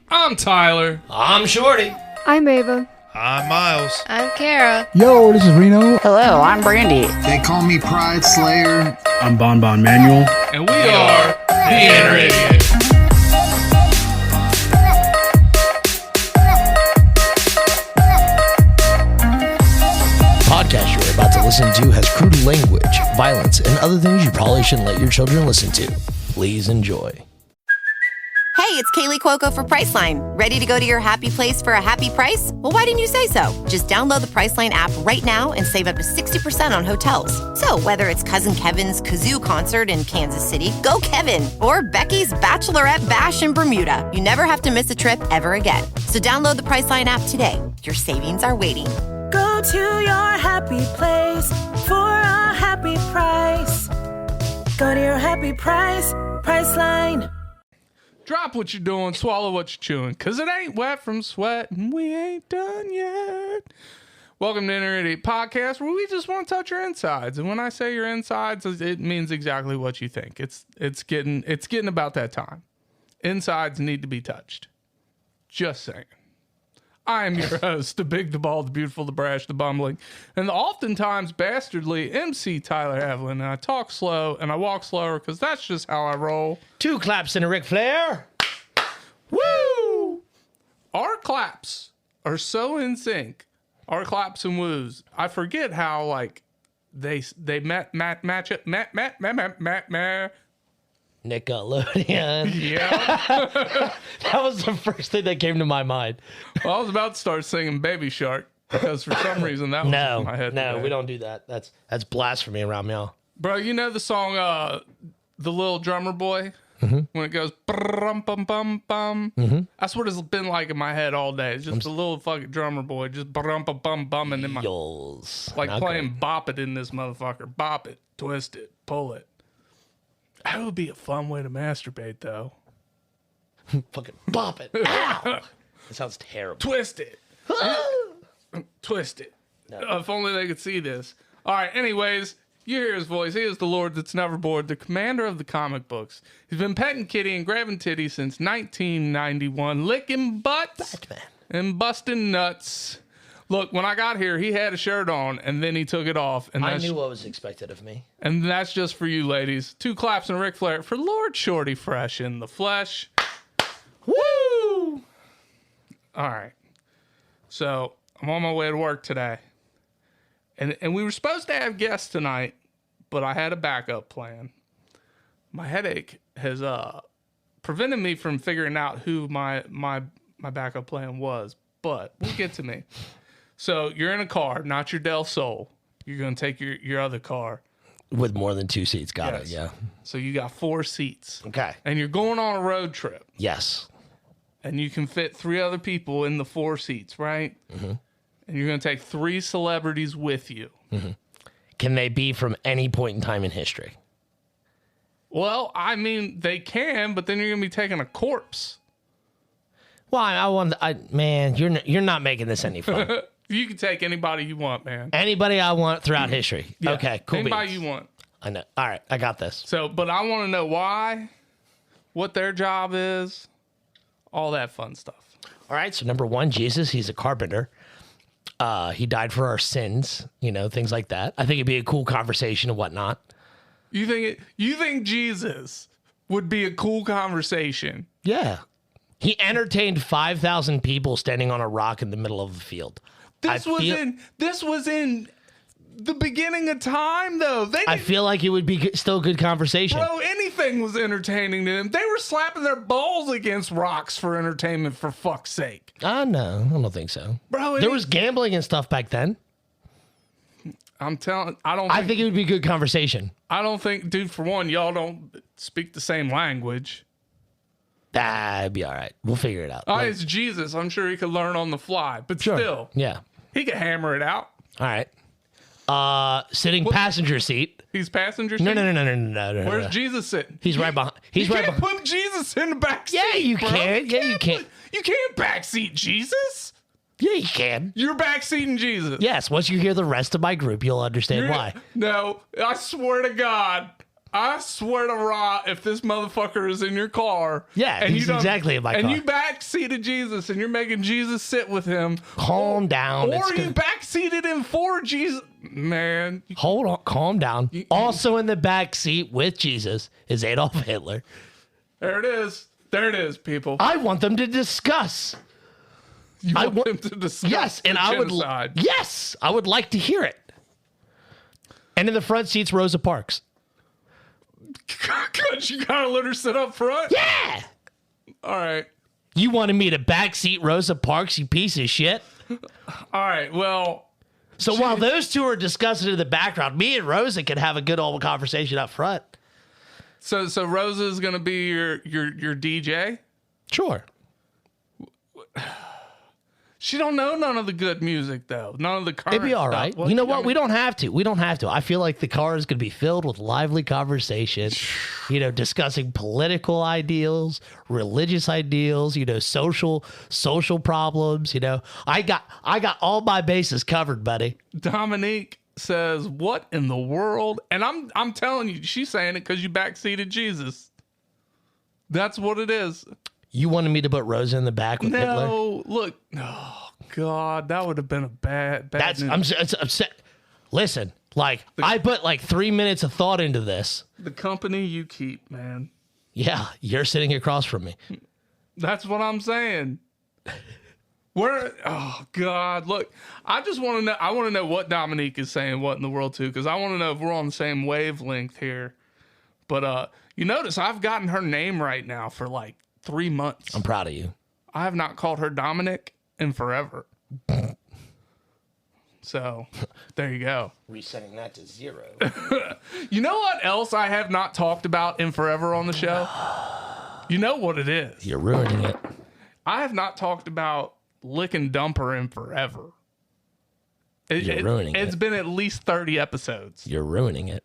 I'm Tyler. I'm Shorty. I'm Ava. I'm Miles. I'm Kara. Yo, this is Reno. Hello, I'm Brandy. They call me Pride Slayer. I'm Bon Manuel. And we are the Inner Idiot. Podcast you're about to listen to has crude language, violence, and other things you probably shouldn't let your children listen to. Please enjoy. Hey, it's Kaylee Cuoco for Priceline. Ready to go to your happy place for a happy price? Well, why didn't you say so? Just download the Priceline app right now and save up to 60% on hotels. So whether it's Cousin Kevin's Kazoo Concert in Kansas City, go Kevin, or Becky's Bachelorette Bash in Bermuda, you never have to miss a trip ever again. So download the Priceline app today. Your savings are waiting. Go to your happy place for a happy price. Go to your happy price, Priceline. Drop what you're doing, swallow what you're chewing, because it ain't wet from sweat, and we ain't done yet. Welcome to Inner Idiot Podcast, where we just want to touch your insides. And when I say your insides, it means exactly what you think. It's getting about that time. Insides need to be touched. Just saying. I am your host, the big, the bald, the beautiful, the brash, the bumbling, and the oftentimes bastardly MC Tyler Evelyn. And I talk slow and I walk slower because that's just how I roll. 2 claps and a Ric Flair. Woo! Our claps are so in sync. Our claps and woos. I forget how like they match up. Nickelodeon. Yeah. That was the first thing that came to my mind. Well, I was about to start singing Baby Shark because for some reason that was in my head. No, today. we don't do that. That's blasphemy around y'all. Bro, you know the song The Little Drummer Boy? Mm-hmm. When it goes bum bum bum bum. Mm-hmm. That's what it's been like in my head all day. It's just the little fucking drummer boy just bum bum bum bum and then my Yols. like Okay. playing bop it in this motherfucker. Bop it, twist it, pull it. That would be a fun way to masturbate though. Fucking bop it. Ow! That sounds terrible. Twist it. Twist it. No. If only they could see this. All right, anyways, you hear his voice. He is the Lord that's never bored, the commander of the comic books. He's been petting kitty and grabbing titty since 1991, licking butts Batman. and busting nuts. Look, when I got here, he had a shirt on, and then he took it off. And I knew what was expected of me. And that's just for you, ladies. 2 claps and a Ric Flair for Lord Shorty Fresh in the flesh. Woo! All right. So I'm on my way to work today. And we were supposed to have guests tonight, but I had a backup plan. My headache has prevented me from figuring out who my backup plan was, but we'll get to me. So you're in a car, not your Del Sol. You're going to take your other car. With more than 2 seats. Got Yes. it, yeah. So you got 4 seats. Okay. And you're going on a road trip. Yes. And you can fit 3 other people in the 4 seats, right? Mm-hmm. And you're going to take 3 celebrities with you. Mm-hmm. Can they be from any point in time in history? Well, I mean, they can, but then you're going to be taking a corpse. Well, man, you're not making this any fun. You can take anybody you want, man. Anybody I want throughout history. Yeah. Okay, cool. Anybody beans. you want. I know. All right, I got this. So, but I want to know why, what their job is, all that fun stuff. All right, so number 1, Jesus, he's a carpenter. He died for our sins, things like that. I think it'd be a cool conversation and whatnot. You think Jesus would be a cool conversation? Yeah. He entertained 5,000 people standing on a rock in the middle of a field. This was in the beginning of time, though. I feel like it would be still good conversation. Bro, anything was entertaining to them. They were slapping their balls against rocks for entertainment, for fuck's sake. No, I don't think so. Bro, there was gambling and stuff back then. I think it would be good conversation. I don't think, dude, for one, y'all don't speak the same language. That'd be all right. We'll figure it out. It's Jesus. I'm sure he could learn on the fly, but still. Yeah. He could hammer it out. All right. Sitting passenger seat. He's passenger seat? No. Where's Jesus sitting? He's right behind. You can't put Jesus in the back seat. Yeah, you can. Yeah, you can. You can't backseat Jesus. Yeah, you can. You're backseating Jesus. Yes. Once you hear the rest of my group, you'll understand why. No, I swear to God, I swear to Ra, if this motherfucker is in your car, Yeah, he's exactly in my and car. you backseated Jesus, and you're making Jesus sit with him, Calm down. or It's you good. backseated him for Jesus, man. Hold on, calm down. Also in the back seat with Jesus is Adolf Hitler. There it is. There it is, people. I want them to discuss. You I want want- them to discuss Yes, and the I would. genocide. Yes, I would like to hear it. And in the front seats, Rosa Parks. God, you gotta let her sit up front. Yeah. All right. You wanted me to backseat Rosa Parks, you piece of shit. All right. Well, So while those two are discussing in the background, me and Rosa can have a good old conversation up front. so Rosa is gonna be your DJ. Sure. She don't know none of the good music though. None of the current. It'd be all stuff. right. Well, You know I what? mean, We don't have to. We don't have to. I feel like the car is going to be filled with lively conversation, discussing political ideals, religious ideals, social problems, I got all my bases covered, buddy. Dominique says, "What in the world?" And I'm telling you, she's saying it because you backseated Jesus. That's what it is. You wanted me to put Rosa in the back with Hitler? No, look. Oh God, that would have been a bad. That's news. I'm upset. Listen, I put 3 minutes of thought into this. The company you keep, man. Yeah, you're sitting across from me. That's what I'm saying. Oh God, look, I just want to know. I want to know what Dominique is saying, what in the world too, because I want to know if we're on the same wavelength here. But you notice I've gotten her name right now for 3 months. I'm proud of you. I have not called her Dominic in forever. So there you go. Resetting that to 0. You know what else I have not talked about in forever on the show? You know what it is. You're ruining it. I have not talked about Lick and Dumper in forever. You're ruining It's it. been at least 30 episodes. You're ruining it.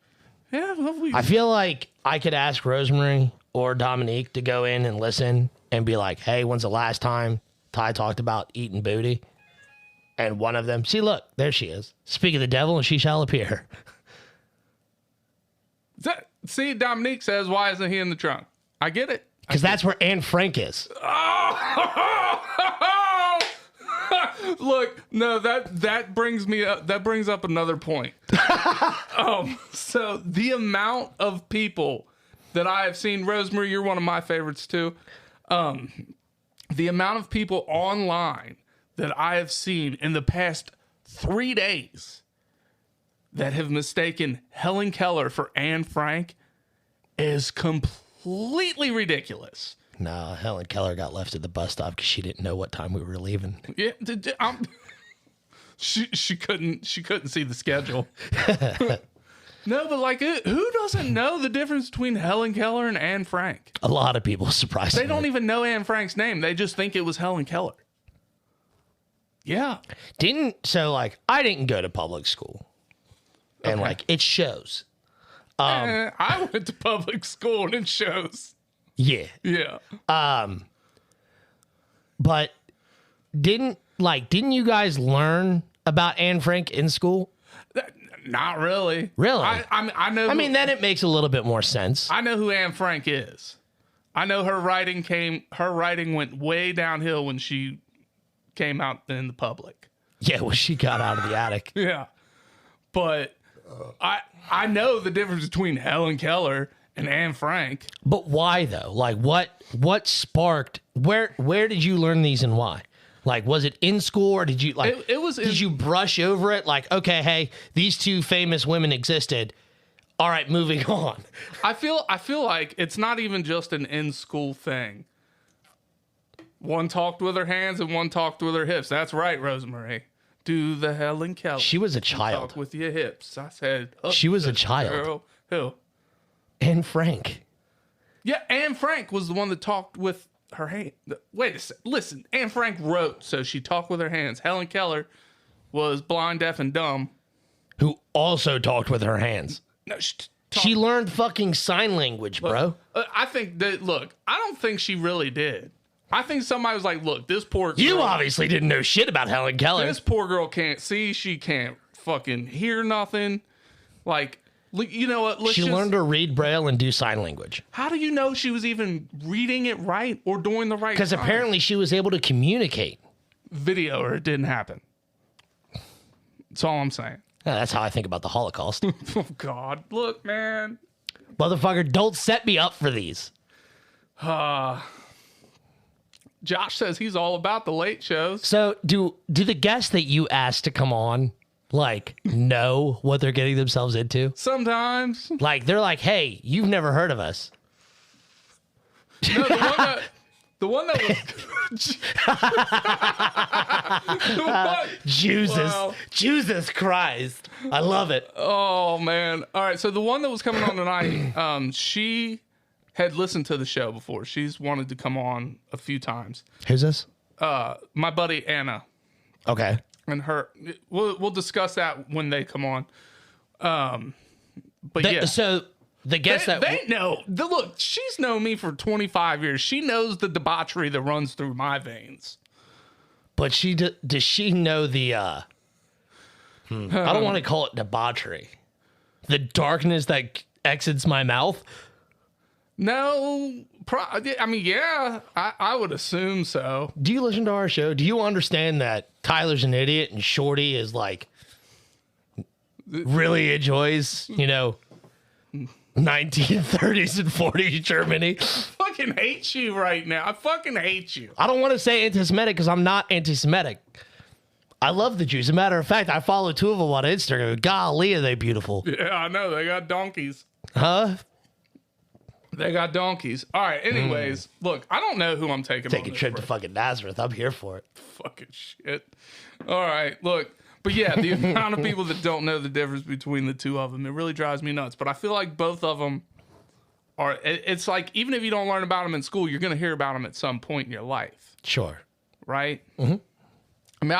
Yeah, well, I feel like I could ask Rosemary or Dominique to go in and listen and be like, hey, when's the last time Ty talked about eating booty? And one of them, see, look, there she is. Speak of the devil and she shall appear. see, Dominique says, why isn't he in the trunk? I get it. Because that's where Anne Frank is. Look, no, that brings me up. That brings up another point. So the amount of people that I have seen, Rosemary, you're one of my favorites too. The amount of people online that I have seen in the past 3 days that have mistaken Helen Keller for Anne Frank is completely ridiculous. No, Helen Keller got left at the bus stop because she didn't know what time we were leaving. Yeah, she couldn't see the schedule. No, but who doesn't know the difference between Helen Keller and Anne Frank? A lot of people, surprisingly. They don't even know Anne Frank's name. They just think it was Helen Keller. Yeah. I didn't go to public school. And Okay. it shows. I went to public school and it shows. Yeah. Yeah. But didn't you guys learn about Anne Frank in school? Not really. Really? I know. Then it makes a little bit more sense. I know who Anne Frank is. I know her writing went way downhill when she came out in the public. Yeah, well, she got out of the attic. Yeah. But I know the difference between Helen Keller and Anne Frank. But why though? What sparked? Where did you learn these and why? Was it in school or did you It was Did you brush over it? Okay, hey, these two famous women existed. All right, moving on. I feel like it's not even just an in-school thing. One talked with her hands and one talked with her hips. That's right, Rosemary. Do the Helen Keller. She was a child. Talk with your hips. I said. She was a this child. Girl. Who? Anne Frank. Yeah, Anne Frank was the one that talked with her hand. Wait a second. Listen, Anne Frank wrote, so she talked with her hands. Helen Keller was blind, deaf, and dumb. Who also talked with her hands. No, She learned fucking sign language, bro. I think that. Look, I don't think she really did. I think somebody was like, "Look, this poor girl, You obviously didn't know shit about Helen Keller. this poor girl can't see. She can't fucking hear nothing. You know what? She learned to read Braille and do sign language. How do you know she was even reading it right or doing the right? Because apparently she was able to communicate. Video or it didn't happen. That's all I'm saying. Yeah, that's how I think about the Holocaust. Oh, God. Look, man. Motherfucker, don't set me up for these. Josh says he's all about the late shows. So do the guests that you asked to come on, like, know what they're getting themselves into? Sometimes. Like, they're like, hey, you've never heard of us. No, the one that was... Jesus Christ. I love it. Oh, man. All right, so the one that was coming on tonight, she had listened to the show before. She's wanted to come on a few times. Who's this? My buddy Anna. Okay. And her, we'll discuss that when they come on. But yeah. So the guests they know. Look, she's known me for 25 years. She knows the debauchery that runs through my veins. But does she know the, I don't want to call it debauchery. The darkness that exits my mouth? No, I mean, yeah, I would assume so. Do you listen to our show? Do you understand that Tyler's an idiot and Shorty is like really enjoys, 1930s and 40s Germany? I fucking hate you right now. I fucking hate you. I don't want to say anti-Semitic because I'm not anti-Semitic. I love the Jews. As a matter of fact, I follow two of them on Instagram. Golly, are they beautiful. Yeah, I know. They got donkeys. Huh? They got donkeys. All right. Anyways, look, I don't know who I'm taking. Take a trip to fucking Nazareth. I'm here for it. Fucking shit. All right. Look, but yeah, the amount of people that don't know the difference between the two of them, it really drives me nuts. But I feel like both of them are. It's like even if you don't learn about them in school, you're going to hear about them at some point in your life. Sure. Right. Mm-hmm. I mean,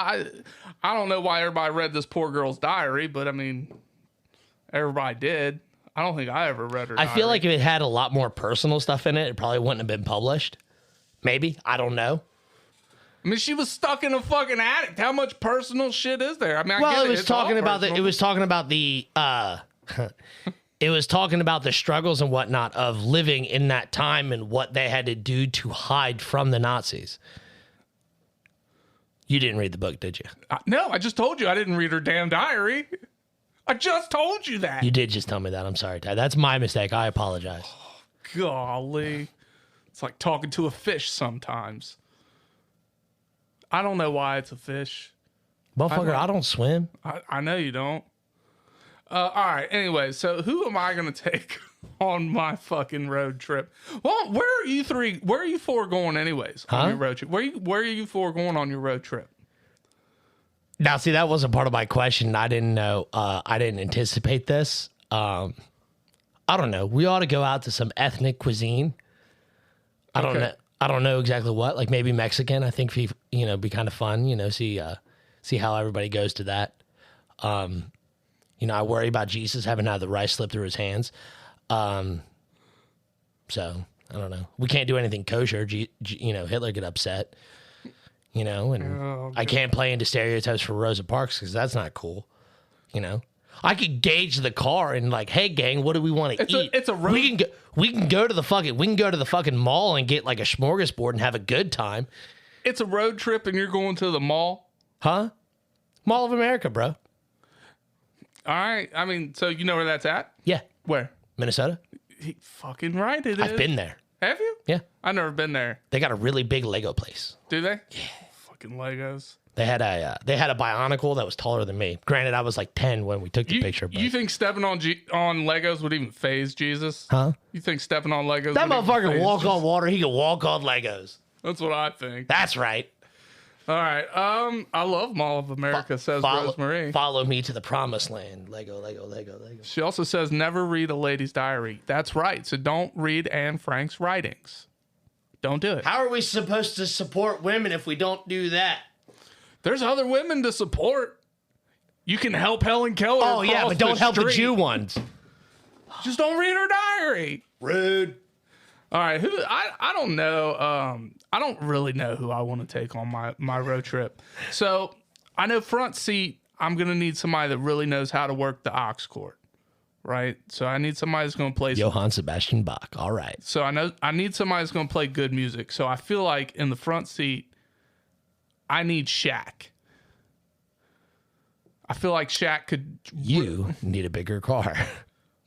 I don't know why everybody read this poor girl's diary, but I mean, everybody did. I don't think I ever read her diary. I feel like if it had a lot more personal stuff in it, it probably wouldn't have been published. Maybe. I don't know. I mean, she was stuck in a fucking attic. How much personal shit is there? I mean, it was talking about the struggles and whatnot of living in that time and what they had to do to hide from the Nazis. You didn't read the book, did you? No, I just told you I didn't read her damn diary. I just told you that. You did just tell me that. I'm sorry, Ty. That's my mistake. I apologize. Oh, golly. It's like talking to a fish sometimes. I don't know why it's a fish. Motherfucker, I don't swim. I know you don't. All right. Anyway, so who am I going to take on my fucking road trip? Well, where are you four going anyways on your road trip? Where are you four going on your road trip? Now, see, that wasn't part of my question. I didn't know. I didn't anticipate this. I don't know. We ought to go out to some ethnic cuisine. I don't know. I don't know exactly what. Like maybe Mexican. I think be kind of fun. See how everybody goes to that. I worry about Jesus having had the rice slip through his hands. So I don't know. We can't do anything kosher. Hitler get upset. I can't play into stereotypes for Rosa Parks because that's not cool. I could gauge the car and like, hey gang, what do we want to eat? It's a road. We can go to the fucking mall and get like a smorgasbord and have a good time. It's a road trip and you're going to the mall? Huh? Mall of America, bro. All right. I mean, so you know where that's at? Yeah. Where? Minnesota. Fucking right it is. I've been there. Have you? Yeah. I've never been there. They got a really big Lego place. Do they? Yeah. Fucking Legos. They had a Bionicle that was taller than me. Granted, I was like 10 when we took the picture. But... You think stepping on Legos would even phase Jesus? Huh? You think stepping on Legos? That motherfucker can walk on water. He can walk on Legos. That's what I think. That's right. All right. I love Mall of America, says Rosemary. Follow me to the promised land. Lego. She also says never read a lady's diary. That's right. So don't read Anne Frank's writings. Don't do it. How are we supposed to support women if we don't do that? There's other women to support. You can help Helen Keller. Oh, yeah, but don't help the Jew ones. Just don't read her diary. Rude. All right. I don't know. I don't really know who I want to take on my road trip. So I know front seat, I'm going to need somebody that really knows how to work the aux cord. right? So I need somebody who's going to play. Johann Sebastian Bach. All right. So I need somebody who's going to play good music. So I feel like in the front seat, I need Shaq. I feel like Shaq could. You need a bigger car.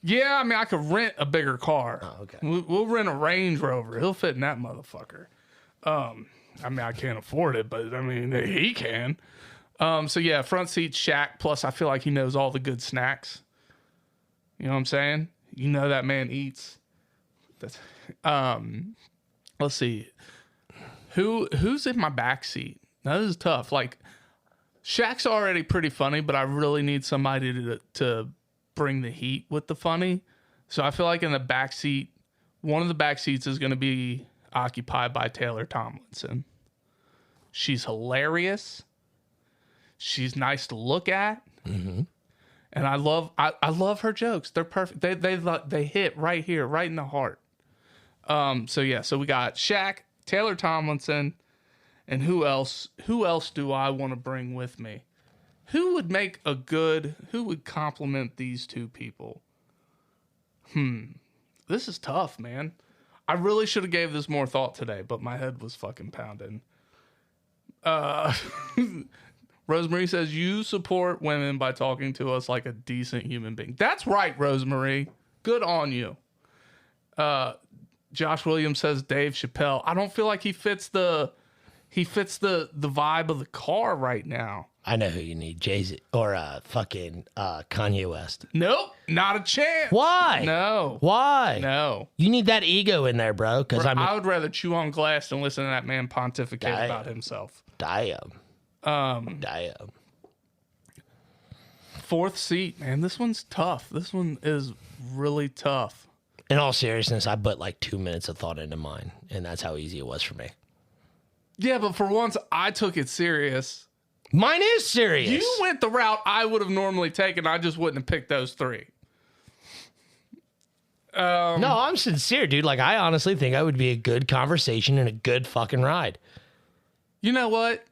Yeah, I mean, I could rent a bigger car. Oh, okay. We'll rent a Range Rover. He'll fit in that motherfucker. I mean, I can't afford it, but I mean, he can. So yeah, front seat Shaq. Plus, I feel like he knows all the good snacks. You know what I'm saying? You know that man eats. That's. Let's see. Who's in my back seat? Now, this is tough. Like, Shaq's already pretty funny, but I really need somebody to bring the heat with the funny. So I feel like in the back seat, one of the back seats is going to be occupied by Taylor Tomlinson. She's hilarious. She's nice to look at. Mm-hmm. And I love her jokes. They're perfect. They hit right here, right in the heart. So we got Shaq, Taylor Tomlinson, and who else? Who else do I want to bring with me? Who would complement these two people? This is tough, man. I really should have gave this more thought today, but my head was fucking pounding. Rosemary says, you support women by talking to us like a decent human being. That's right, Rosemary. Good on you. Josh Williams says Dave Chappelle. I don't feel like he fits the vibe of the car right now. I know who you need, Jay-Z or fucking Kanye West. Nope, not a chance. Why? No. Why? No. You need that ego in there, bro. Because I would rather chew on glass than listen to that man pontificate about himself. Damn. Fourth seat, man. This one's tough. This one is really tough. In all seriousness, I put like 2 minutes of thought into mine, and that's how easy it was for me. Yeah, but for once, I took it serious. Mine is serious. You went the route I would have normally taken. I just wouldn't have picked those three. No, I'm sincere, dude. Like, I honestly think I would be a good conversation and a good fucking ride. You know what?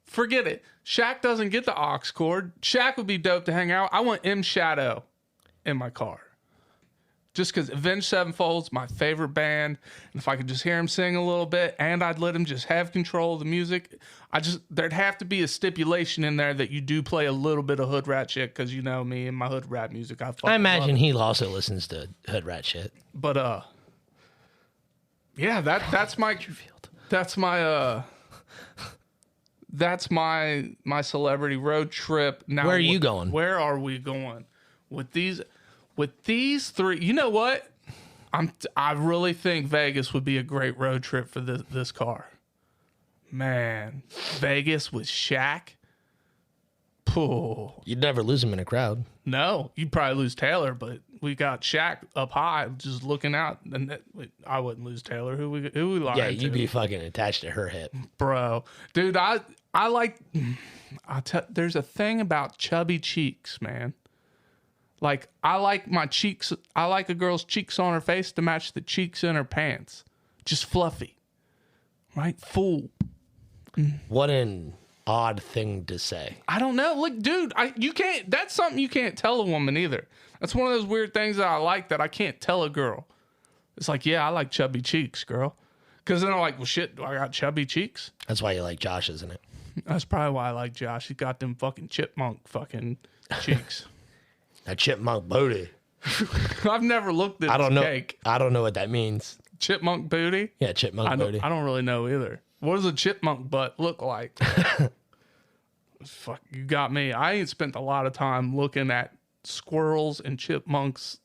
Forget it. Shaq doesn't get the aux cord. Shaq would be dope to hang out. I want M Shadow in my car. Just because Avenged Sevenfold's my favorite band. And if I could just hear him sing a little bit and I'd let him just have control of the music, there'd have to be a stipulation in there that you do play a little bit of hood rat shit because you know me and my hood rat music. I imagine he also listens to hood rat shit. But yeah, that's my celebrity road trip. Now, where are you going? Where are we going with these? With these three, you know what? I really think Vegas would be a great road trip for this car. Man, Vegas with Shaq. Pooh. You'd never lose him in a crowd. No, you'd probably lose Taylor, but we got Shaq up high, just looking out. And I wouldn't lose Taylor. Who we lying Yeah, to? you'd be fucking attached to her hip, bro. Dude, I like. There's a thing about chubby cheeks, man. Like, I like my cheeks. I like a girl's cheeks on her face to match the cheeks in her pants. Just fluffy. Right? Full. What an odd thing to say. I don't know. Look, dude, you can't. That's something you can't tell a woman either. That's one of those weird things that I like that I can't tell a girl. It's like, yeah, I like chubby cheeks, girl. Because then I'm like, well, shit, do I got chubby cheeks? That's why you like Josh, isn't it? That's probably why I like Josh. He's got them fucking chipmunk fucking cheeks. That chipmunk booty. I've never looked at his cake. I don't know what that means. Chipmunk booty? Yeah, chipmunk booty. I don't really know either. What does a chipmunk butt look like? Fuck, you got me. I ain't spent a lot of time looking at squirrels and chipmunks'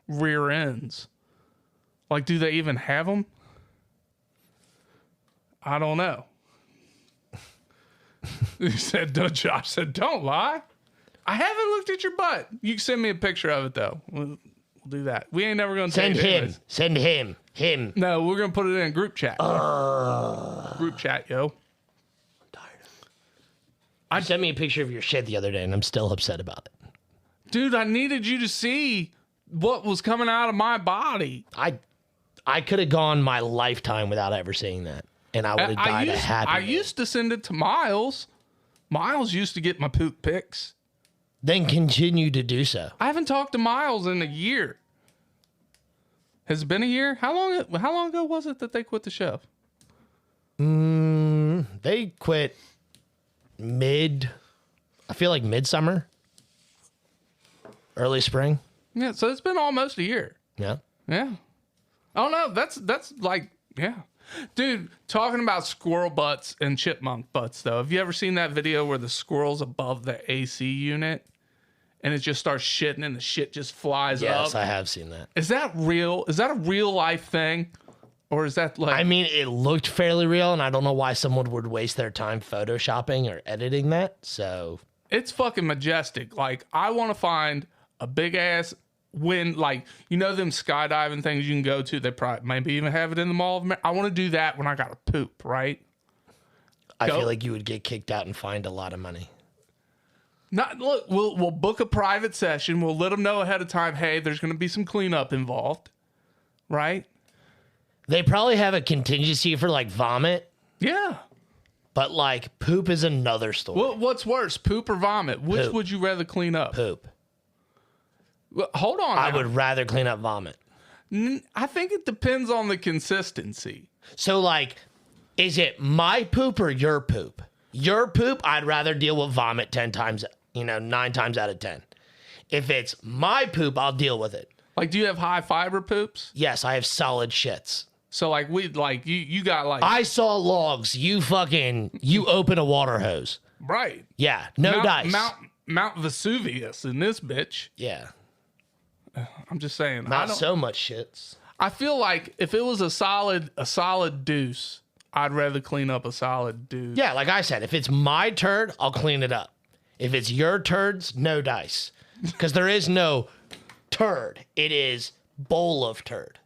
rear ends. Like, do they even have them? I don't know. Josh said, don't lie. I haven't looked at your butt. You can send me a picture of it, though. We'll do that. We ain't never going to send him. Send him. Him. No, we're going to put it in group chat. Group chat, yo. I'm tired of it. You sent me a picture of your shit the other day, and I'm still upset about it. Dude, I needed you to see what was coming out of my body. I could have gone my lifetime without ever seeing that, and I would have died a happy I used to send it to Miles. Miles used to get my poop pics. then continue to do so. I haven't talked to Miles in a year. Has it been a year? How long ago was it that they quit the show? They quit I feel like midsummer, early spring. Yeah, so it's been almost a year. Yeah. Yeah. Oh no, that's like, yeah. Dude, talking about squirrel butts and chipmunk butts though. Have you ever seen that video where the squirrel's above the AC unit and it just starts shitting and the shit just flies up? Yes, I have seen that. Is that real? Is that a real life thing? Or is that like... I mean, it looked fairly real, and I don't know why someone would waste their time photoshopping or editing that, so... It's fucking majestic. Like, I want to find a big-ass wind, like, you know them skydiving things you can go to? They probably maybe even have it in the Mall of America. I want to do that when I got to poop, right? I feel like you would get kicked out and fined a lot of money. Look, we'll book a private session. We'll let them know ahead of time, hey, there's going to be some cleanup involved, right? They probably have a contingency for, like, vomit. Yeah. But, like, poop is another story. Well, what's worse, poop or vomit? Which Poop. would you rather clean up? Poop. Well, hold on. I now. would rather clean up vomit. I think it depends on the consistency. So, like, is it my poop or your poop? Your poop, I'd rather deal with vomit 9 times out of 10. If it's my poop, I'll deal with it. Like, do you have high fiber poops? Yes, I have solid shits. So, like, you got, like... I saw logs. You open a water hose. Right. Yeah, no dice. Mount Vesuvius in this bitch. Yeah. I'm just saying. Not so much shits. I feel like if it was a solid deuce, I'd rather clean up a solid deuce. Yeah, like I said, if it's my turd, I'll clean it up. If it's your turds, no dice. Because there is no turd. It is bowl of turd.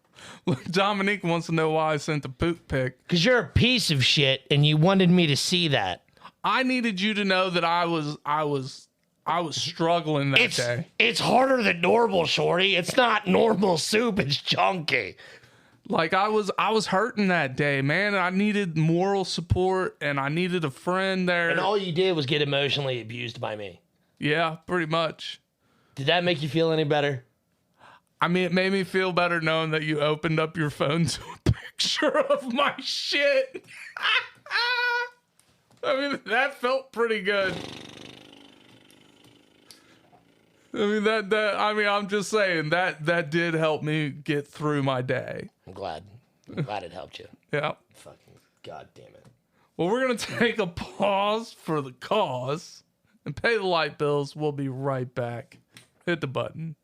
Dominique wants to know why I sent the poop pic. Because you're a piece of shit and you wanted me to see that. I needed you to know that I was struggling that day. It's harder than normal, Shorty. It's not normal soup. It's chunky. Like I was hurting that day, man. I needed moral support and I needed a friend there. And all you did was get emotionally abused by me. Yeah, pretty much. Did that make you feel any better? I mean, it made me feel better knowing that you opened up your phone to a picture of my shit. I mean, that felt pretty good. I mean, I'm just saying that did help me get through my day. I'm glad it helped you. Yeah. Fucking goddamn it. Well, we're going to take a pause for the cause and pay the light bills. We'll be right back. Hit the button.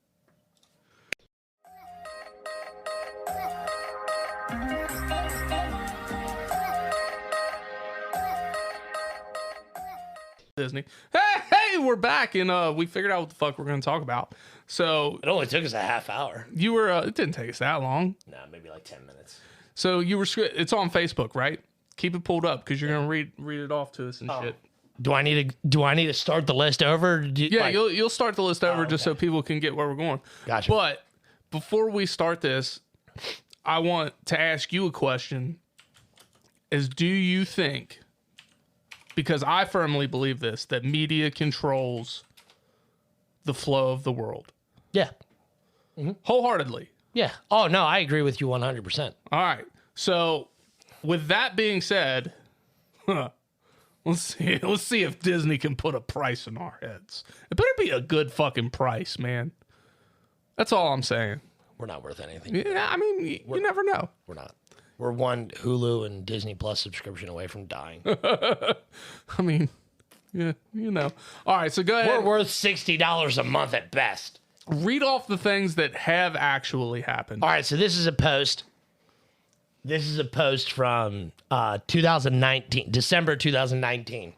Disney. Hey, we're back and we figured out what the fuck we're going to talk about. So It only took us a half hour. you were it didn't take us that long. No, maybe like 10 minutes. So you were it's on Facebook, right? Keep it pulled up because you're going to read it off to us and shit. Do I need to start the list over? Yeah, you'll start the list over just so people can get where we're going. Gotcha. But before we start this, I want to ask you a question. Do you think, because I firmly believe this, that media controls the flow of the world? Yeah. Wholeheartedly. Yeah. Oh, no, I agree with you 100%. All right. So with that being said, let's see if Disney can put a price on our heads. It better be a good fucking price, man. That's all I'm saying. We're not worth anything. Yeah, I mean, you never know. We're not. We're one Hulu and Disney Plus subscription away from dying. I mean, yeah, you know. All right, so go ahead. We're worth $60 a month at best. Read off the things that have actually happened. All right, so this is a post. This is a post from 2019, December 2019.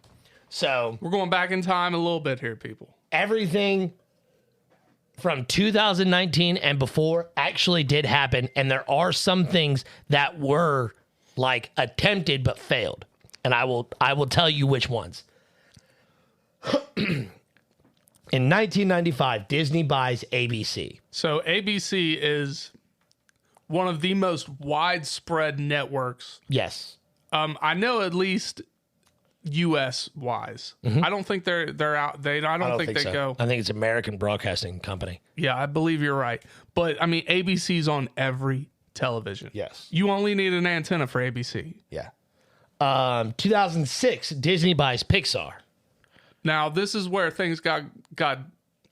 So We're going back in time a little bit here, people. everything from 2019 and before actually did happen, and there are some things that were like attempted but failed, and I will tell you which ones. In 1995, Disney buys ABC. So ABC is one of the most widespread networks. Yes. I know at least U.S. wise. I don't think they're out. I don't think they so. go. I think it's American Broadcasting Company. Yeah, I believe you're right. But I mean, ABC's on every television. Yes. You only need an antenna for ABC. Yeah. 2006, Disney buys Pixar. Now, this is where things got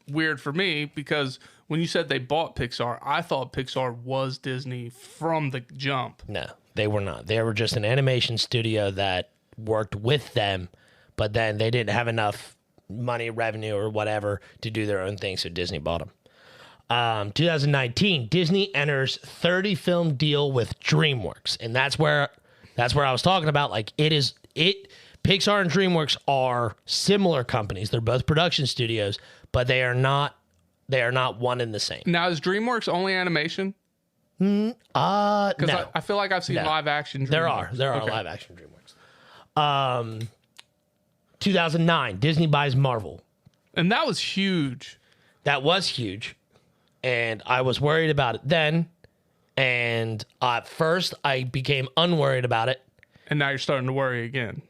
weird for me, because when you said they bought Pixar, I thought Pixar was Disney from the jump. No, they were not. They were just an animation studio that worked with them, but then they didn't have enough money, revenue, or whatever to do their own thing, so Disney bought them. 2019, Disney enters 30-film deal with DreamWorks, and that's where I was talking about. Like, Pixar and DreamWorks are similar companies. They're both production studios, but they are not one and the same. Now, is DreamWorks only animation? No. I feel like I've seen live action DreamWorks. There are live action DreamWorks. 2009, Disney buys Marvel. And that was huge. That was huge. And I was worried about it then. And at first, I became unworried about it. And now you're starting to worry again.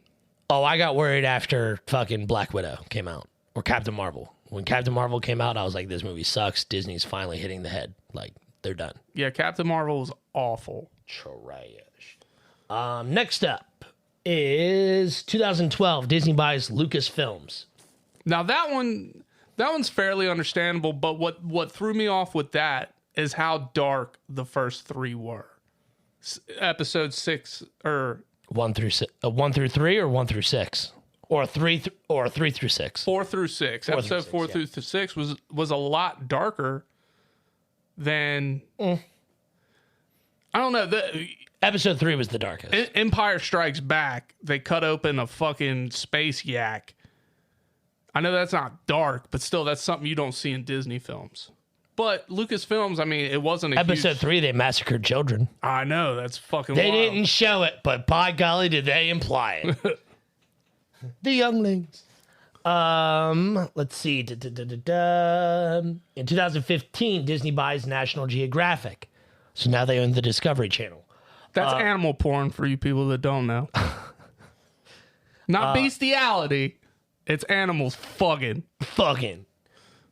Oh, I got worried after fucking Black Widow came out. Or Captain Marvel. When Captain Marvel came out, I was like, this movie sucks. Disney's finally hitting the head. Like, they're done. Yeah, Captain Marvel was awful. Trash. Next up is 2012. Disney buys Lucasfilms. Now that one's fairly understandable, but what threw me off with that is how dark the first three were. Episode 6 or 1 through 3 or 1 through 6 or 3 through 6. 4 through 6. Episode 4 through 6 was a lot darker than I don't know. Episode 3 was the darkest. Empire Strikes Back. They cut open a fucking space yak. I know that's not dark, but still, that's something you don't see in Disney films. But Lucasfilms, I mean, it wasn't a Episode 3, they massicared children. I know, that's fucking They wild. didn't show it, but by golly, did they imply it. The younglings. Let's see. In 2015, Disney buys National Geographic. So now they own the Discovery Channel. That's animal porn for you people that don't know. Not bestiality. It's animals fucking.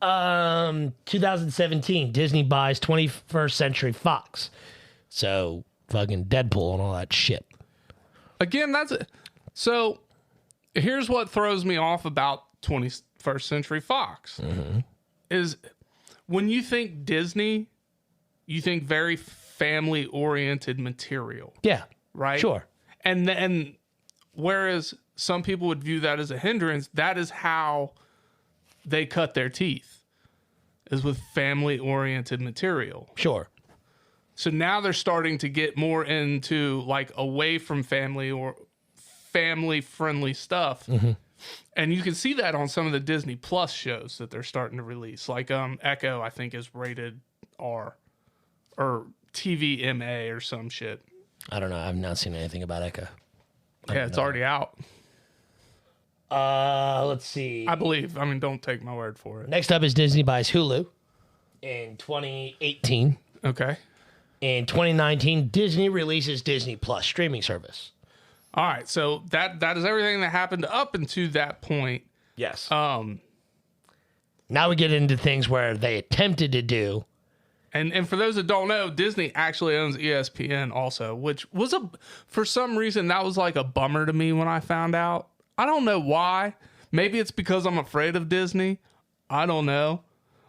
2017, Disney buys 21st Century Fox. So fucking Deadpool and all that shit. Again, so here's what throws me off about 21st Century Fox. Is when you think Disney, you think very family-oriented material. Yeah. Right? Sure. And then, whereas some people would view that as a hindrance, that is how they cut their teeth, is with family-oriented material. Sure. So now they're starting to get more into like away from family or family-friendly stuff. And you can see that on some of the Disney Plus shows that they're starting to release. Like Echo, I think, is rated R or TVMA or some shit. I don't know. I've not seen anything about Echo. Yeah, it's already out. Let's see. I believe. I mean, don't take my word for it. Next up is Disney buys Hulu in 2018. Okay. In 2019, Disney releases Disney Plus streaming service. All right. So that is everything that happened up until that point. Yes. Now we get into things where they attempted to do. And for those that don't know, Disney actually owns ESPN also, which was for some reason, that was like a bummer to me when I found out. I don't know why. Maybe it's because I'm afraid of Disney. I don't know.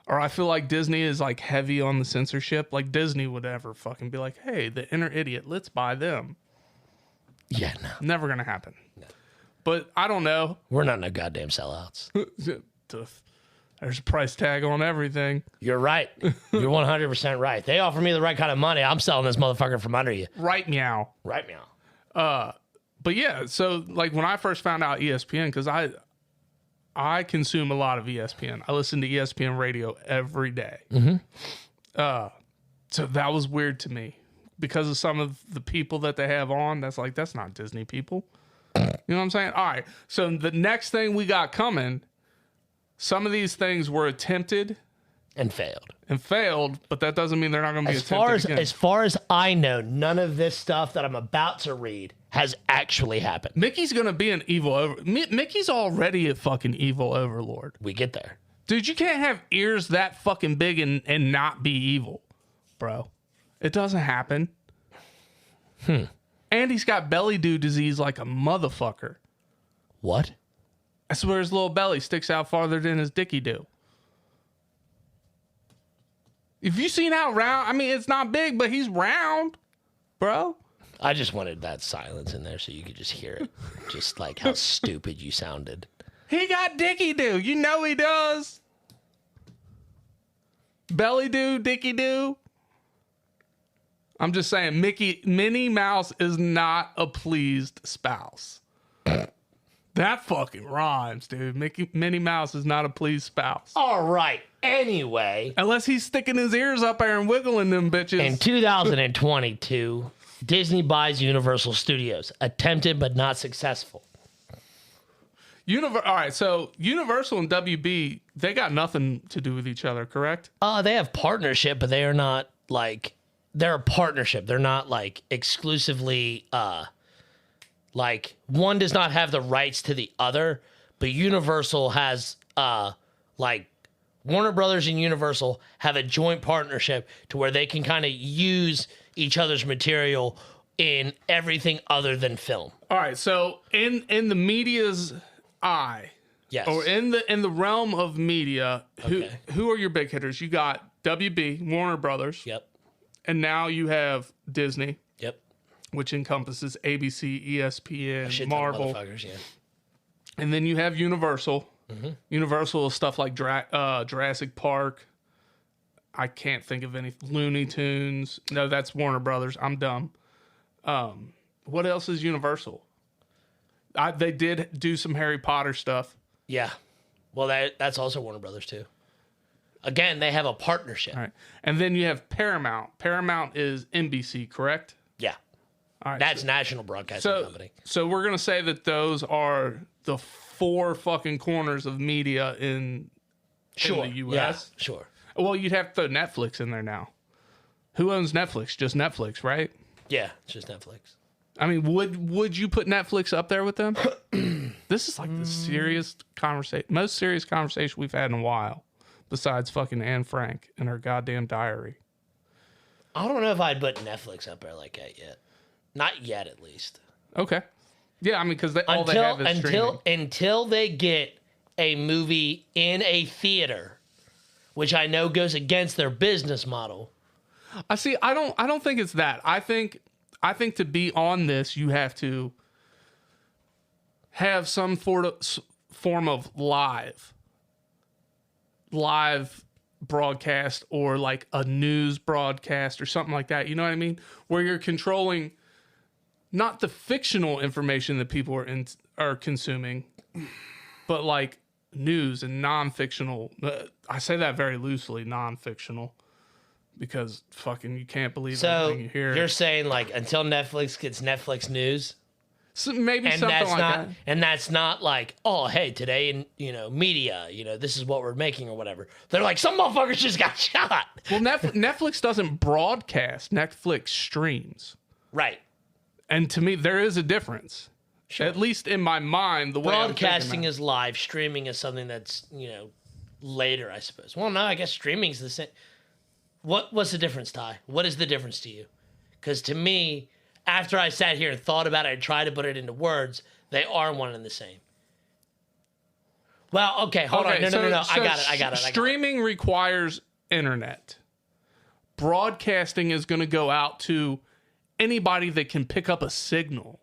Or I feel like Disney is like heavy on the censorship. Like Disney would ever fucking be like, hey, the inner idiot, let's buy them. Yeah, no. Never going to happen. No. But I don't know. We're not no goddamn sellouts. There's a price tag on everything. You're right. You're 100% right. They offer me the right kind of money. I'm selling this motherfucker from under you. Right meow. Right meow. But yeah, so like when I first found out ESPN, because I consume a lot of ESPN. I listen to ESPN radio every day. So that was weird to me because of some of the people that they have on. That's not Disney people. You know what I'm saying? All right. So the next thing we got coming, some of these things were attempted and failed. But that doesn't mean they're not going to be As far as I know, none of this stuff that I'm about to read has actually happened. Mickey's going to be an evil Mickey's already a fucking evil overlord. We get there. Dude, you can't have ears that fucking big and not be evil, bro. It doesn't happen. And he's got belly do disease like a motherfucker. What? That's where his little belly sticks out farther than his dicky do. If you seen how round, I mean, it's not big, but he's round, bro. I just wanted that silence in there so you could just hear it. Just like how stupid you sounded. He got dicky do. You know he does. Belly do, dicky do. I'm just saying, Minnie Mouse is not a pleased spouse. That fucking rhymes, dude. Minnie Mouse is not a pleased spouse. All right. Anyway. Unless he's sticking his ears up there and wiggling them bitches. In 2022, Disney buys Universal Studios. Attempted but not successful. All right, so Universal and WB, they got nothing to do with each other, correct? They have partnership, but they are not like... They're a partnership. They're not like exclusively... like one does not have the rights to the other, but Universal has like Warner Brothers and Universal have a joint partnership to where they can kind of use each other's material in everything other than film. All right, so in the media's eye, yes, or in the realm of media, Okay. who are your big hitters? You got WB, Warner Brothers, Yep. and now you have Disney, Yep. which encompasses ABC, ESPN, Shit ton of Marvel, motherfuckers, yeah. and then you have Universal. Mm-hmm. Universal is stuff like Jurassic Park. I can't think of any. Looney Tunes. No, that's Warner Brothers. I'm dumb. What else is Universal? They did do some Harry Potter stuff. Yeah. Well, that's also Warner Brothers too. Again, they have a partnership. All right. And then you have Paramount. Paramount is NBC, correct? Yeah. All right. That's National Broadcasting Company. So we're going to say that those are the four fucking corners of media in the U.S. Yeah, sure. Well, you'd have to throw Netflix in there now. Who owns Netflix? Just Netflix, right? Yeah, it's just Netflix. I mean, would you put Netflix up there with them? This is like the most serious conversation we've had in a while, besides fucking Anne Frank and her goddamn diary. I don't know if I'd put Netflix up there like that yet. Not yet, at least. Okay. Yeah, I mean, because all they have is streaming. Until they get a movie in a theater, which I know goes against their business model. I see. I don't think it's that. I think to be on this, you have to have some form of live broadcast, or like a news broadcast or something like that. You know what I mean? Where you're controlling not the fictional information that people are consuming, but like news and non-fictional. I say that very loosely, non-fictional, because fucking you can't believe everything you hear. You're saying like until Netflix gets Netflix news, so maybe and something that's like not, that. and that's not like, oh hey, today in media, this is what we're making or whatever. They're like, some motherfuckers just got shot. Well, Netflix doesn't broadcast. Netflix streams. Right. And to me, there is a difference. Sure. At least in my mind, the way Broadcasting is live. Streaming is something that's later, I suppose. Well, no, I guess streaming's the same. What's the difference, Ty? What is the difference to you? Because to me, after I sat here and thought about it and tried to put it into words, they are one and the same. Well, okay, hold on. No. I got it. Streaming requires internet. Broadcasting is going to go out to anybody that can pick up a signal.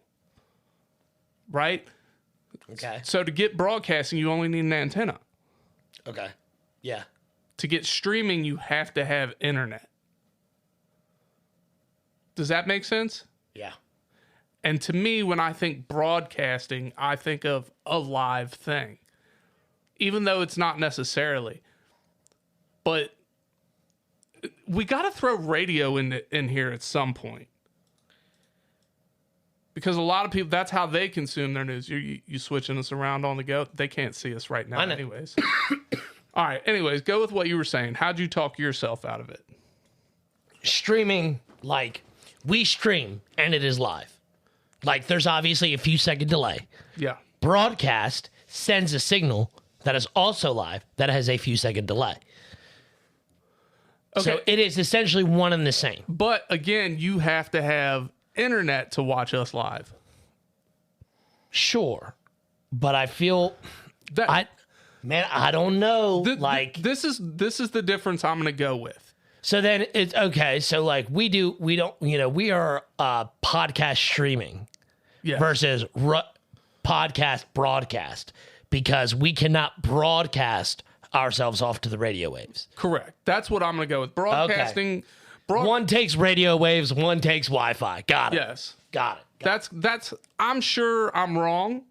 Right? Okay. So to get broadcasting, you only need an antenna. Okay. Yeah. To get streaming, you have to have internet. Does that make sense? Yeah. And to me, when I think broadcasting, I think of a live thing, even though it's not necessarily. But we got to throw radio in here at some point, because a lot of people, that's how they consume their news. You switching us around on the go. They can't see us right now, anyways. All right. Anyways, go with what you were saying. How'd you talk yourself out of it? Streaming, like, we stream and it is live. Like, there's obviously a few second delay. Yeah. Broadcast sends a signal that is also live that has a few second delay. Okay. So it is essentially one and the same. But again, you have to have internet to watch us live. Sure. But I feel That I don't know. this is the difference I'm going to go with. So then it's okay. So like we are podcast streaming Yeah. versus podcast broadcast because we cannot broadcast ourselves off to the radio waves. Correct. That's what I'm going to go with. Broadcasting. One takes radio waves, one takes Wi-Fi. Got it. Yes. Got it. That's. I'm sure I'm wrong,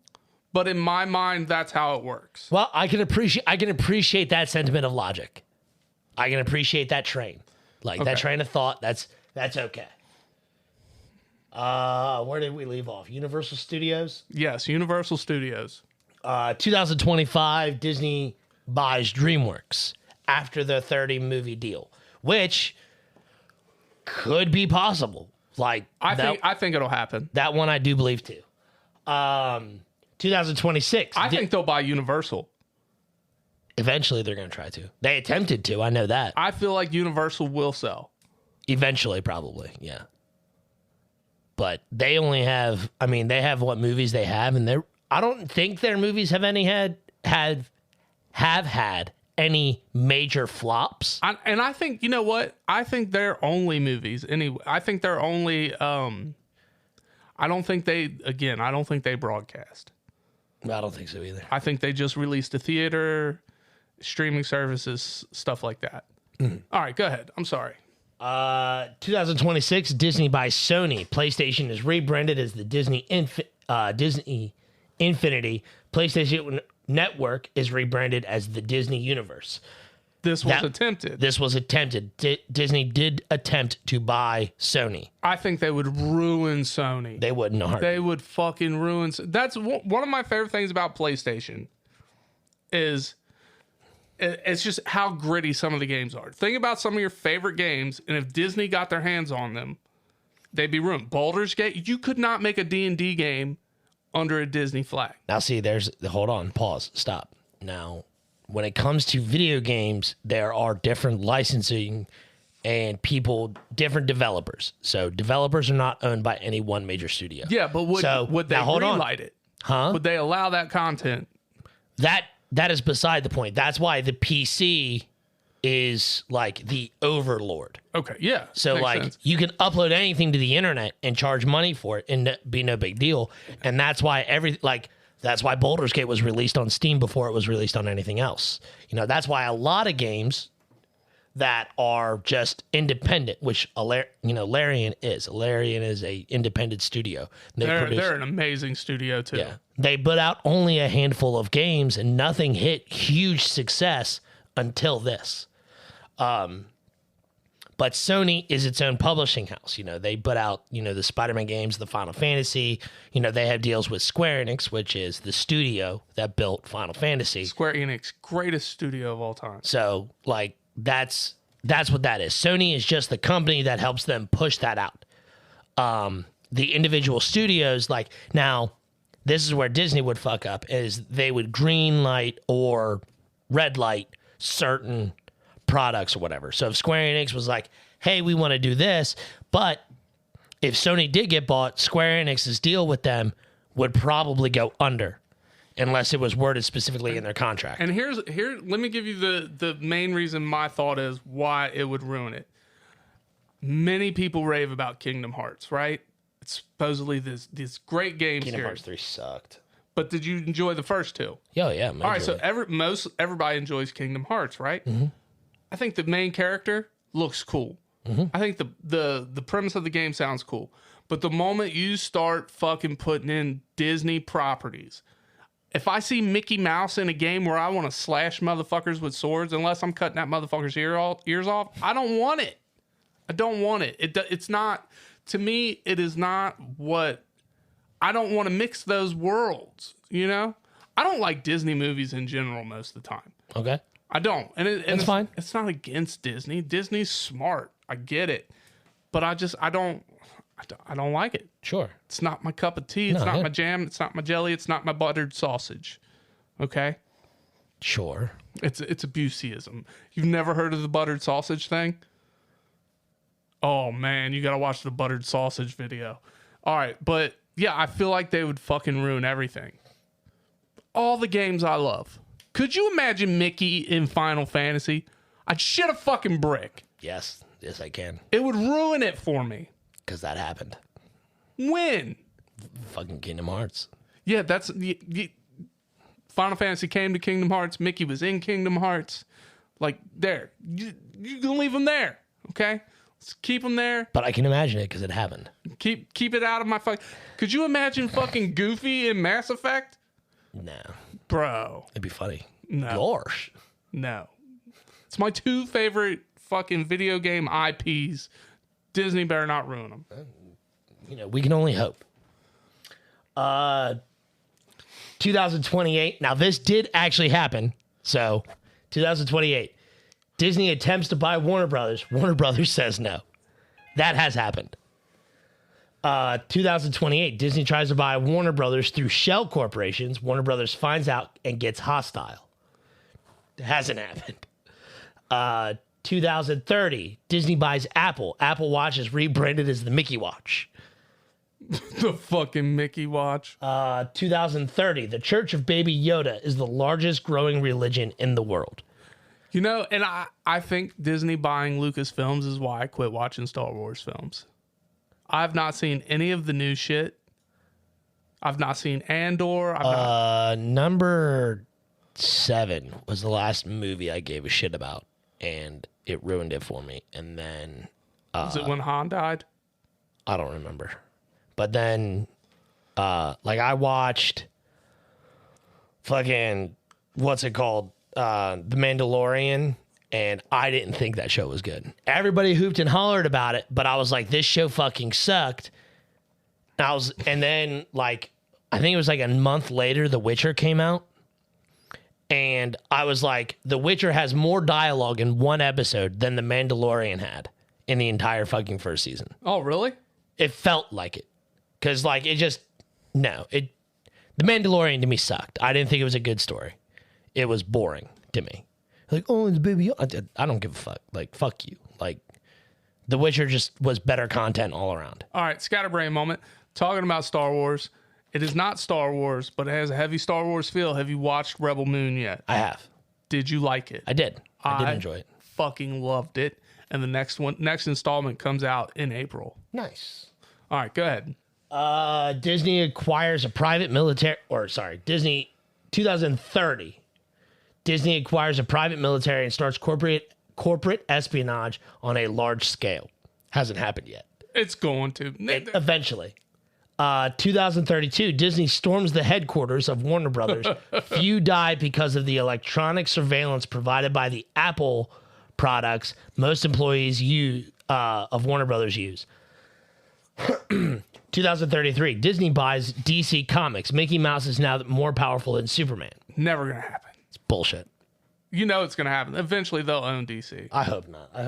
but in my mind, that's how it works. Well, I can appreciate that sentiment of logic. I can appreciate that train. Like that Okay. train of thought. That's okay. Where did we leave off? Universal Studios. Yes. Universal Studios. 2025, Disney buys DreamWorks after the 30 movie deal, which could be possible. Like I think it'll happen. that one I do believe too. 2026. I think they'll buy Universal. Eventually they're going to try to. They attempted to. I know that. I feel like Universal will sell. Eventually, probably. Yeah. But they only have. I mean, they have what movies they have, and I don't think their movies have had any major flops. And I think, you know what? I think they're only movies. Anyway, I think they're only. I don't think they broadcast. I don't think so either. I think they just released a theater, streaming services, stuff like that. All right, go ahead. I'm sorry. 2026, Disney buys Sony. PlayStation is rebranded as the Disney Infinity. PlayStation Network is rebranded as the Disney Universe. This was attempted. This was attempted. Disney did attempt to buy Sony. I think they would ruin Sony. They wouldn't know. They would fucking ruin. That's one of my favorite things about PlayStation is it's just how gritty some of the games are. Think about some of your favorite games, and if Disney got their hands on them, they'd be ruined. Baldur's Gate, you could not make a D&D game under a Disney flag. Now, see, hold on, pause, stop. Now, when it comes to video games, there are different licensing and different developers. So developers are not owned by any one major studio. Yeah, but would they greenlight it? Huh? Would they allow that content? That is beside the point. That's why the PC is like the overlord. Okay, yeah. So makes like sense. you can upload anything to the internet and charge money for it and be no big deal. And that's why that's why Baldur's Gate was released on Steam before it was released on anything else. You know, that's why a lot of games that are just independent, which Larian is. Larian is a independent studio. They're an amazing studio too. Yeah. They put out only a handful of games and nothing hit huge success until this. But Sony is its own publishing house. You know, they put out, the Spider-Man games, the Final Fantasy. You know, they have deals with Square Enix, which is the studio that built Final Fantasy. Square Enix, greatest studio of all time. So, like, that's what that is. Sony is just the company that helps them push that out. The individual studios, like, now, this is where Disney would fuck up, is they would green light or red light certain products or whatever. So if Square Enix was like, hey, we want to do this, but if Sony did get bought, Square Enix's deal with them would probably go under unless it was worded specifically in their contract. And here, let me give you the main reason my thought is why it would ruin it. Many people rave about Kingdom Hearts, right? It's supposedly this great game Kingdom series. Hearts 3 sucked. But did you enjoy the first two? Oh, yeah. All right, so everybody enjoys Kingdom Hearts, right? Mm-hmm. I think the main character looks cool. Mm-hmm. I think the premise of the game sounds cool. But the moment you start fucking putting in Disney properties, if I see Mickey Mouse in a game where I want to slash motherfuckers with swords, unless I'm cutting that motherfucker's ears off, I don't want it. I don't want it. It's not, to me, it is not what, I don't want to mix those worlds, you know? I don't like Disney movies in general most of the time. Okay. I don't. And That's fine. It's not against Disney. Disney's smart. I get it. But I don't like it. Sure. It's not my cup of tea. It's No, not yeah. my jam. It's not my jelly. It's not my buttered sausage. Okay? Sure. It's abuseism. You've never heard of the buttered sausage thing? Oh, man. You got to watch the buttered sausage video. All right. But, yeah, I feel like they would fucking ruin everything. All the games I love. Could you imagine Mickey in Final Fantasy? I'd shit a fucking brick. Yes. Yes, I can. It would ruin it for me. Because that happened. When? Fucking Kingdom Hearts. Yeah, that's... Final Fantasy came to Kingdom Hearts. Mickey was in Kingdom Hearts. Like, there. You can leave him there, okay? Let's keep him there. But I can imagine it because it happened. Keep it out of my fuck. Could you imagine fucking Goofy in Mass Effect? No. Bro. It'd be funny. No. Gosh. No. It's my 2 favorite fucking video game IPs. Disney better not ruin them. You know, we can only hope. 2028. Now, this did actually happen. So, 2028. Disney attempts to buy Warner Brothers. Warner Brothers says no. That has happened. 2028. Disney tries to buy Warner Brothers through shell corporations. Warner Brothers finds out and gets hostile. It hasn't happened. 2030. Disney buys Apple. Apple Watch is rebranded as the Mickey Watch. The fucking Mickey Watch. 2030. The Church of Baby Yoda is the largest growing religion in the world. You know, and I think Disney buying Lucasfilms is why I quit watching Star Wars films. I've not seen any of the new shit. I've not seen Andor. Number 7 was the last movie I gave a shit about, and it ruined it for me. And then was it when Han died? I don't remember. But then, like I watched fucking, what's it called? The Mandalorian, and I didn't think that show was good. Everybody hooped and hollered about it, but I was like, this show fucking sucked. And then like, I think it was like a month later, The Witcher came out. And I was like, The Witcher has more dialogue in one episode than The Mandalorian had in the entire fucking first season. Oh, really? It felt like it. Because, like, it just... No. The Mandalorian to me sucked. I didn't think it was a good story. It was boring to me. Like, oh, it's baby... I don't give a fuck. Like, fuck you. Like, The Witcher just was better content all around. All right, scatterbrain moment. Talking about Star Wars. It is not Star Wars, but it has a heavy Star Wars feel. Have you watched Rebel Moon yet? I have. Did you like it? I did. I did enjoy it. Fucking loved it. And the next installment comes out in April. Nice. All right, go ahead. Disney acquires a private military... Disney... 2030. Disney acquires a private military and starts corporate espionage on a large scale. Hasn't happened yet. It's going to. Eventually. 2032, Disney storms the headquarters of Warner Brothers. Few die because of the electronic surveillance provided by the Apple products most employees of Warner Brothers use. 2033, Disney buys DC Comics. Mickey Mouse is now more powerful than Superman. Never going to happen. It's bullshit. You know it's going to happen. Eventually, they'll own DC. I hope not. I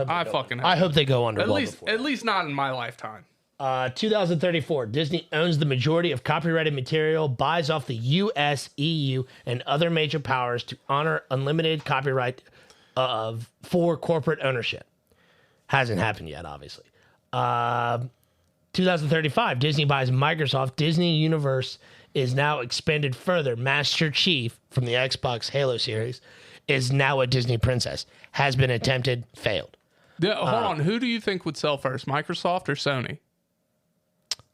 hope they go under. At least not in my lifetime. 2034, Disney owns the majority of copyrighted material, buys off the US, EU, and other major powers to honor unlimited copyright for corporate ownership. Hasn't happened yet, obviously. 2035, Disney buys Microsoft. Disney Universe is now expanded further. Master Chief from the Xbox Halo series is now a Disney princess. Has been attempted, failed. Yeah, hold on. Who do you think would sell first, Microsoft or Sony?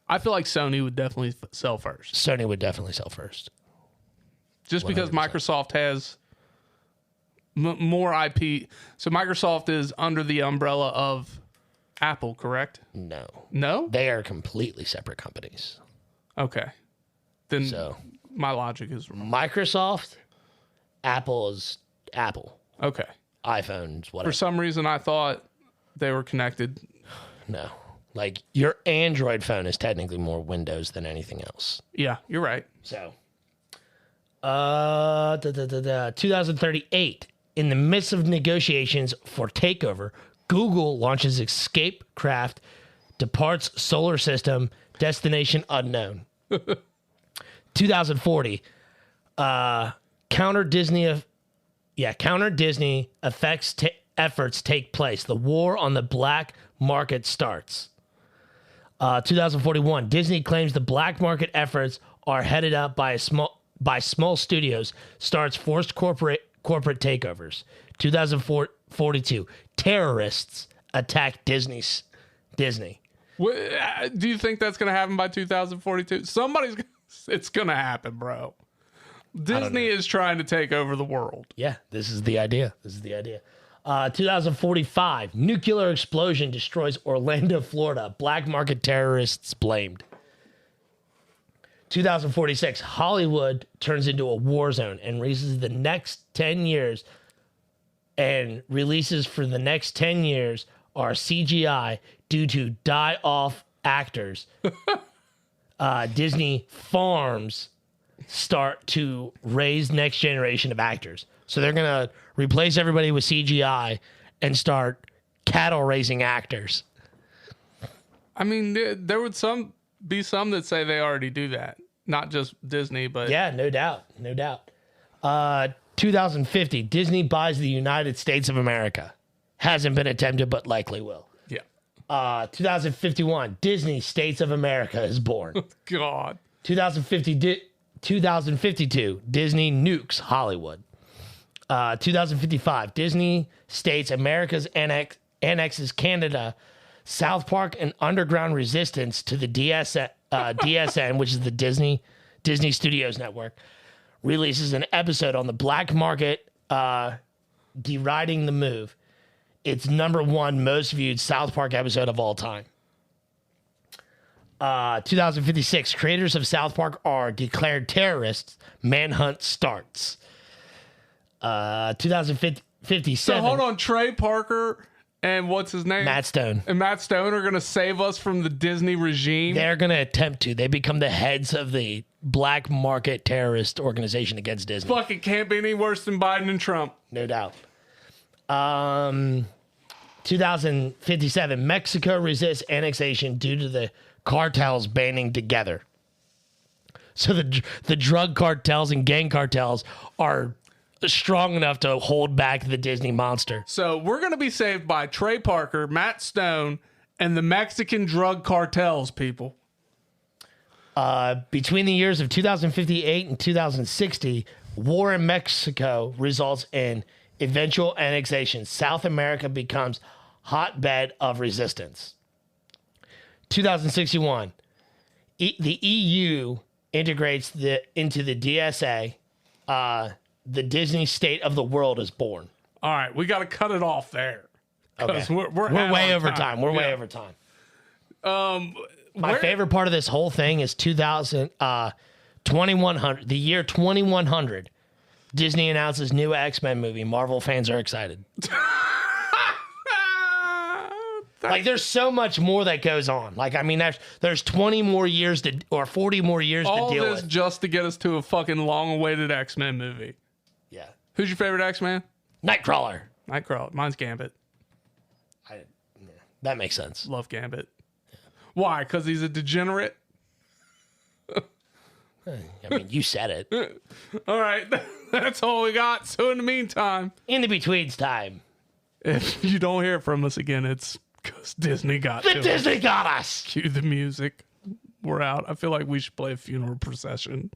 I feel like Sony would definitely sell first. Sony would definitely sell first. Just because 100%. Microsoft has more IP. So Microsoft is under the umbrella of Apple, correct? No. No? They are completely separate companies. Okay. Then So my logic is wrong. Microsoft, Apple is Apple. Okay. iPhones, whatever. For some reason, I thought they were connected. No. Like, your Android phone is technically more Windows than anything else. Yeah, you're right. So, 2038, In the midst of negotiations for takeover, Google launches Escape Craft, departs solar system, destination unknown. 2040, counter Disney efforts take place. The war on the black market starts. 2041, Disney claims the black market efforts are headed up by small studios. Starts forced corporate takeovers. 2042, terrorists attack Disney. Do you think that's going to happen by 2042? It's going to happen, bro. Disney is trying to take over the world. Yeah, this is the idea. 2045, nuclear explosion destroys Orlando, Florida. Black market terrorists blamed. 2046, Hollywood turns into a war zone and releases for the next 10 years are CGI due to die-off actors. Disney farms start to raise next generation of actors. So they're going to replace everybody with CGI and start cattle raising actors. I mean, there would be some that say they already do that. Not just Disney, but... Yeah, no doubt. 2050, Disney buys the United States of America. Hasn't been attempted, but likely will. Yeah. 2051, Disney States of America is born. God. 2052, Disney nukes Hollywood. 2055, Disney States America's annexes Canada, South Park, and underground resistance to the DSN, which is the Disney Studios Network, releases an episode on the black market, deriding the move. It's #1 most viewed South Park episode of all time. 2056, creators of South Park are declared terrorists. Manhunt starts. 2057. So hold on, Trey Parker and what's his name? Matt Stone. And Matt Stone are going to save us from the Disney regime. They're going to attempt to. They become the heads of the black market terrorist organization against Disney. Fuck, it can't be any worse than Biden and Trump. No doubt. 2057, Mexico resists annexation due to the cartels banding together. So the drug cartels and gang cartels are strong enough to hold back the Disney monster. So we're going to be saved by Trey Parker, Matt Stone, and the Mexican drug cartels, people. Between the years of 2058 and 2060, war in Mexico results in eventual annexation. South America becomes hotbed of resistance. 2061, the EU integrates into the DSA. The Disney state of the world is born. All right, we got to cut it off there. Okay. We're way over time. We're way over time. My favorite part of this whole thing is 2100, the year 2100. Disney announces new X-Men movie. Marvel fans are excited. Like, there's so much more that goes on. Like, I mean, there's 20 more years or 40 more years to deal with. All this just to get us to a fucking long-awaited X-Men movie. Yeah. Who's your favorite X-Man? Nightcrawler. Mine's Gambit. That makes sense. Love Gambit. Yeah. Why? Because he's a degenerate? I mean, you said it. All right. That's all we got. So in the meantime. In the betweens time. If you don't hear from us again, it's because Disney got Disney got us. Cue the music. We're out. I feel like we should play a funeral procession.